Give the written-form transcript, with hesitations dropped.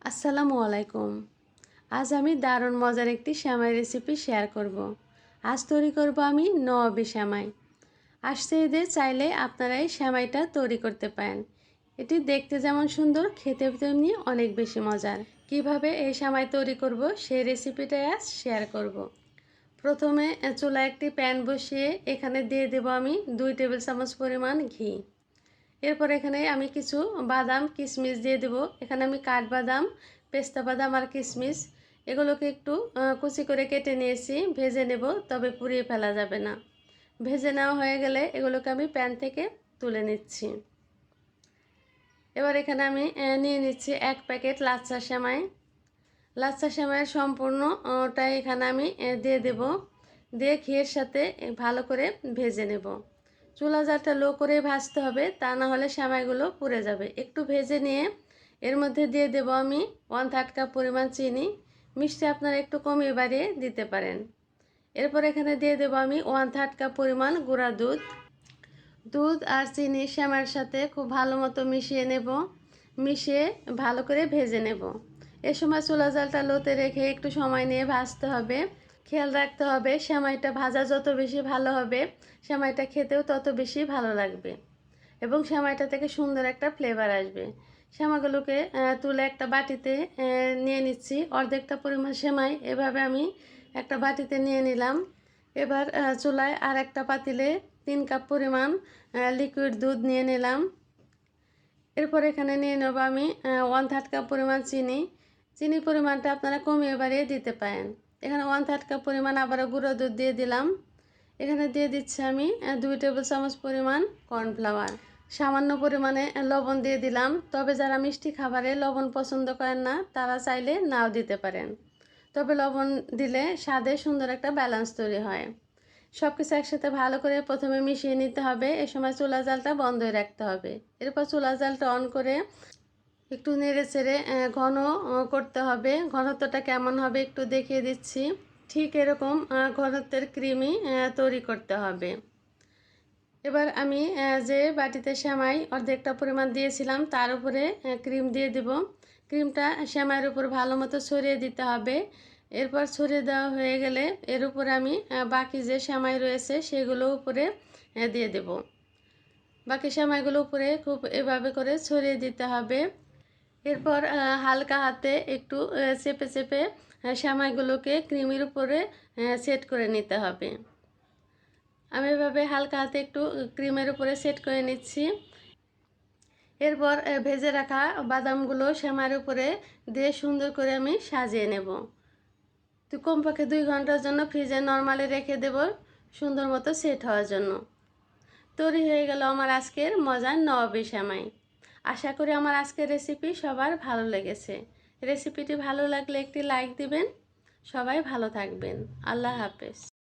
আসসালামু আলাইকুম। আজ আমি দারুণ মজার একটি সেমাই রেসিপি শেয়ার করব। আজ তৈরি করব আমি নওয়াবি সেমাই। আসছে ঈদে চাইলে আপনারা এই সেমাইটা তৈরি করতে পারেন। এটি দেখতে যেমন সুন্দর, খেতে তেমনি অনেক বেশি মজার। কিভাবে এই সেমাই তৈরি করব সেই রেসিপিটাই আজ শেয়ার করব। প্রথমে চুলায় একটি প্যান বসিয়ে এখানে দিয়ে দেব আমি 2 টেবিল চামচ পরিমাণ ঘি। এরপর এখানে আমি কিছু বাদাম কিশমিশ দিয়ে দেব। এখানে আমি কাঠবাদাম, পেস্তা বাদাম আর কিশমিশ এগুলোকে একটু কুচি করে কেটে নিয়েছি। ভেজে নেব, তবে পুড়িয়ে ফেলা যাবে না। ভেজে নেওয়া হয়ে গেলে এগুলোকে আমি প্যান থেকে তুলে নিচ্ছি। এবার এখানে আমি নিয়ে নিচ্ছি 1 প্যাকেট লাচ্ছা সেমাই। লাচ্ছা সেমাইয়ের সম্পূর্ণটাই এখানে আমি দিয়ে দেব। দিয়ে ঘিয়ের সাথে ভালো করে ভেজে নেব। চুলা জালটা লো করে ভাজতে হবে, তা না হলে সেমাইগুলো পুড়ে যাবে। একটু ভেজে নিয়ে এর মধ্যে দিয়ে দেব আমি 1/3 কাপ পরিমাণ চিনি। মিষ্টি আপনারা একটু কমিয়ে বাড়িয়ে দিতে পারেন। এরপর এখানে দিয়ে দেব আমি 1/3 কাপ পরিমাণ গুঁড়া দুধ। দুধ আর চিনি সেমাইয়ের সাথে খুব ভালো মতো মিশিয়ে নেব। মিশিয়ে ভালো করে ভেজে নেব। এ সময় চুলা জালটা লোতে রেখে একটু সময় নিয়ে ভাজতে হবে। খেয়াল রাখতে হবে সেমাইটা ভাজা যত বেশি ভালো হবে, সেমাইটা খেতেও তত বেশি ভালো লাগবে এবং সেমাইটা থেকে সুন্দর একটা ফ্লেভার আসবে। সেমাইগুলোকে তুলে একটা বাটিতে নিয়ে নিচ্ছি। অর্ধেকটা পরিমাণ সেমাই এভাবে আমি একটা বাটিতে নিয়ে নিলাম। এবার চুলায় আর একটা পাতিলে 3 কাপ পরিমাণ লিকুইড দুধ নিয়ে নিলাম। এরপর এখানে নিয়ে নেব আমি 1/3 কাপ পরিমাণ চিনি। চিনির পরিমাণটা আপনারা কমিয়ে বাড়িয়ে দিতে পারেন। এখানে 1/3 কাপ পরিমাণ আবারও গুঁড়ো দুধ দিয়ে দিলাম। এখানে দিয়ে দিচ্ছি আমি 2 টেবিল চামচ পরিমাণ কর্নফ্লাওয়ার। সামান্য পরিমাণে লবণ দিয়ে দিলাম। তবে যারা মিষ্টি খাবারে লবণ পছন্দ করেন না তারা চাইলে নাও দিতে পারেন। তবে লবণ দিলে স্বাদে সুন্দর একটা ব্যালেন্স তৈরি হয়। সব কিছু একসাথে ভালো করে প্রথমে মিশিয়ে নিতে হবে। এ সময় চুলা জালটা বন্ধই রাখতে হবে। এরপর চুলা জালটা অন করে একটু নেড়ে চেড়ে ঘন করতে হবে। ঘনত্বটা কেমন হবে একটু দেখিয়ে দিচ্ছি। ঠিক এরকম ঘনত্বের ক্রিমই তৈরি করতে হবে। এবার আমি যে বাটিতে সেমাই অর্ধেকটা পরিমাণ দিয়েছিলাম তার উপরে ক্রিম দিয়ে দেব। ক্রিমটা সেমাইয়ের উপর ভালো মতো ছড়িয়ে দিতে হবে। এরপর ছড়িয়ে দেওয়া হয়ে গেলে এর উপরে আমি বাকি যে সেমাই রয়েছে সেগুলো উপরে দিয়ে দেব। বাকি সেমাইগুলো উপরে খুব এভাবে করে ছড়িয়ে দিতে হবে। এরপর হালকা হাতে একটু চেপে চেপে সেমাইগুলোকে ক্রিমের উপরে সেট করে নিতে হবে। আমি এভাবে হালকা হাতে একটু ক্রিমের উপরে সেট করে নিচ্ছি। এরপর ভেজে রাখা বাদামগুলো সেমাইয়ের উপরে দিয়ে সুন্দর করে আমি সাজিয়ে নেব। তো কমপক্ষে 2 ঘন্টার জন্য ফ্রিজে নরমালি রেখে দেব সুন্দর মতো সেট হওয়ার জন্য। তৈরি হয়ে গেল আমার আজকের মজার নওয়াবি সেমাই। আশা করি আমার আজকের রেসিপি সবার ভালো লেগেছে। রেসিপিটি ভালো লাগলে একটি লাইক দিবেন। সবাই ভালো থাকবেন। আল্লাহ হাফেজ।